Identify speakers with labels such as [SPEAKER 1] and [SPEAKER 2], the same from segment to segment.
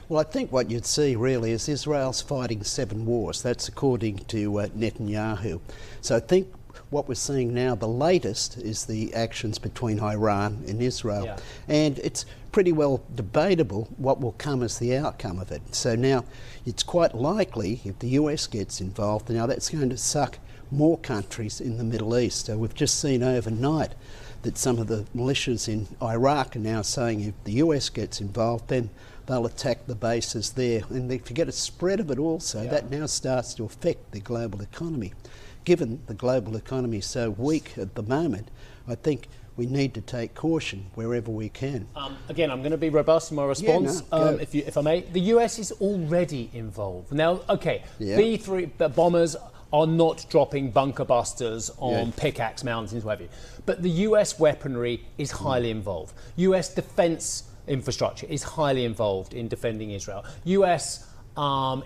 [SPEAKER 1] Well, I think what you'd see really is Israel's fighting 7 wars. That's according to Netanyahu. So I think what we're seeing now, the latest, is the actions between Iran and Israel.
[SPEAKER 2] Yeah.
[SPEAKER 1] And it's pretty well debatable what will come as the outcome of it. So now it's quite likely, if the US gets involved, now that's going to suck more countries in the Middle East. So we've just seen overnight that some of the militias in Iraq are now saying if the US gets involved, then they'll attack the bases there. And if you get a spread of it also, that now starts to affect the global economy. Given the global economy is so weak at the moment, I think we need to take caution wherever we can.
[SPEAKER 2] Again, I'm going to be robust in my response, if I may. The US is already involved. Now, okay, B-3 bombers are not dropping bunker busters on Pickaxe Mountains, what have you. But the US weaponry is highly involved. US defense infrastructure is highly involved in defending Israel. US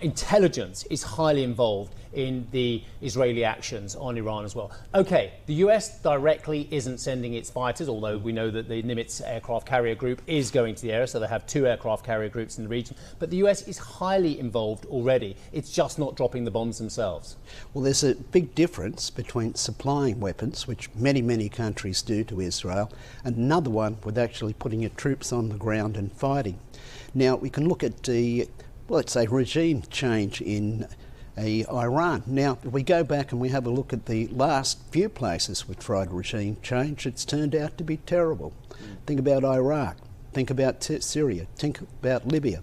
[SPEAKER 2] intelligence is highly involved in the Israeli actions on Iran as well. Okay, the US directly isn't sending its fighters, although we know that the Nimitz aircraft carrier group is going to the area, so they have 2 aircraft carrier groups in the region. But the US is highly involved already. It's just not dropping the bombs themselves.
[SPEAKER 1] Well, there's a big difference between supplying weapons, which many, many countries do to Israel, and another one with actually putting your troops on the ground and fighting. Now, we can look at the, well, let's say, regime change in Iran. Now, if we go back and we have a look at the last few places we've tried regime change, it's turned out to be terrible. Think about Iraq, think about Syria, think about Libya.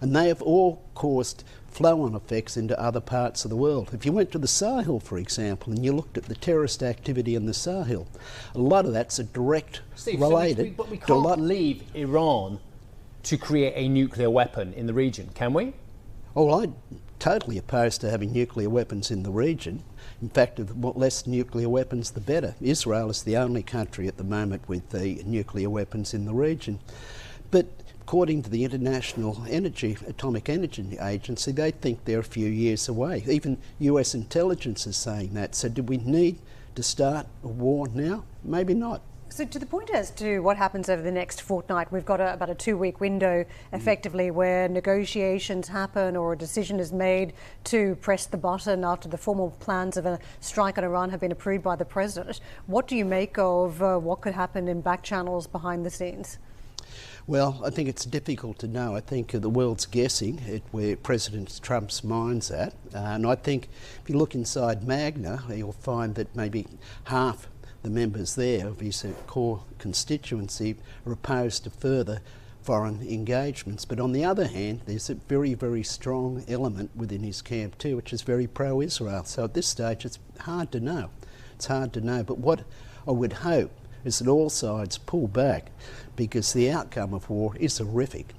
[SPEAKER 1] And they have all caused flow-on effects into other parts of the world. If you went to the Sahel, for example, and you looked at the terrorist activity in the Sahel, a lot of that's a direct related.
[SPEAKER 2] But we can't leave Iran to create a nuclear weapon in the region, can we?
[SPEAKER 1] Oh, I'm totally opposed to having nuclear weapons in the region. In fact, the less nuclear weapons, the better. Israel is the only country at the moment with the nuclear weapons in the region. But according to the International Atomic Energy Agency, they think they're a few years away. Even US intelligence is saying that. So do we need to start a war now? Maybe not.
[SPEAKER 3] So to the point as to what happens over the next fortnight, we've got about a 2-week window effectively where negotiations happen or a decision is made to press the button after the formal plans of a strike on Iran have been approved by the president. What do you make of what could happen in back channels behind the scenes?
[SPEAKER 1] Well, I think it's difficult to know. I think the world's guessing at where President Trump's mind's at. And I think if you look inside Magna, you'll find that maybe half the members there of his core constituency are opposed to further foreign engagements. But on the other hand, there's a very, very strong element within his camp too, which is very pro-Israel. So at this stage, it's hard to know. It's hard to know. But what I would hope is that all sides pull back, because the outcome of war is horrific.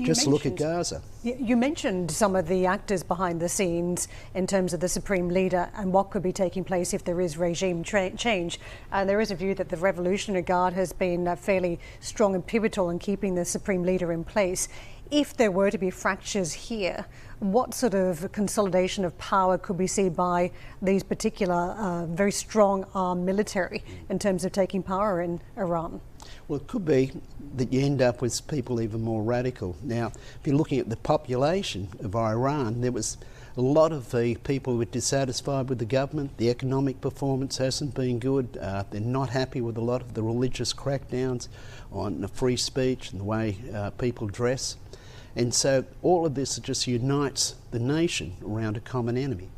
[SPEAKER 1] Just look at Gaza.
[SPEAKER 3] You mentioned some of the actors behind the scenes in terms of the Supreme Leader and what could be taking place if there is regime change. And there is a view that the Revolutionary Guard has been fairly strong and pivotal in keeping the Supreme Leader in place. If there were to be fractures here, what sort of consolidation of power could we see by these particular very strong armed military in terms of taking power in Iran?
[SPEAKER 1] Well, it could be that you end up with people even more radical. Now, if you're looking at the population of Iran, there was a lot of the people who were dissatisfied with the government. The economic performance hasn't been good. They're not happy with a lot of the religious crackdowns on free speech and the way people dress. And so all of this just unites the nation around a common enemy.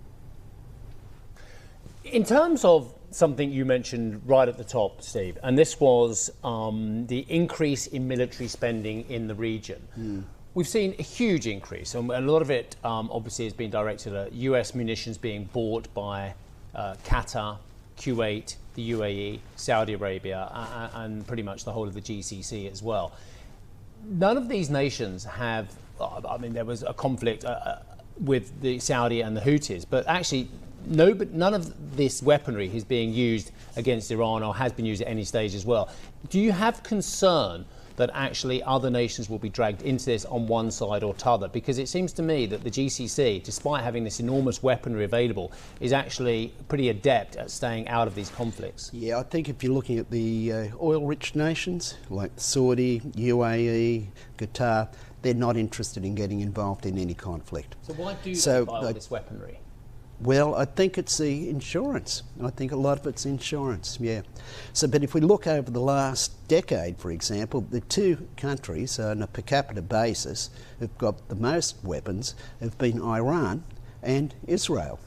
[SPEAKER 2] In terms of something you mentioned right at the top, Steve, and this was the increase in military spending in the region. We've seen a huge increase, and a lot of it obviously has been directed at US munitions being bought by Qatar, Kuwait, the UAE, Saudi Arabia, and pretty much the whole of the GCC as well. None of these nations have, I mean, there was a conflict with the Saudi and the Houthis, but actually none of this weaponry is being used against Iran or has been used at any stage as well. Do you have concern that actually other nations will be dragged into this on one side or t'other? Because it seems to me that the GCC, despite having this enormous weaponry available, is actually pretty adept at staying out of these conflicts.
[SPEAKER 1] Yeah, I think if you're looking at the oil-rich nations like Saudi, UAE, Qatar, they're not interested in getting involved in any conflict.
[SPEAKER 2] So why do they buy all this weaponry?
[SPEAKER 1] Well, I think it's the insurance. I think a lot of it's insurance, yeah. So, but if we look over the last decade, for example, the two countries on a per capita basis who've got the most weapons have been Iran and Israel.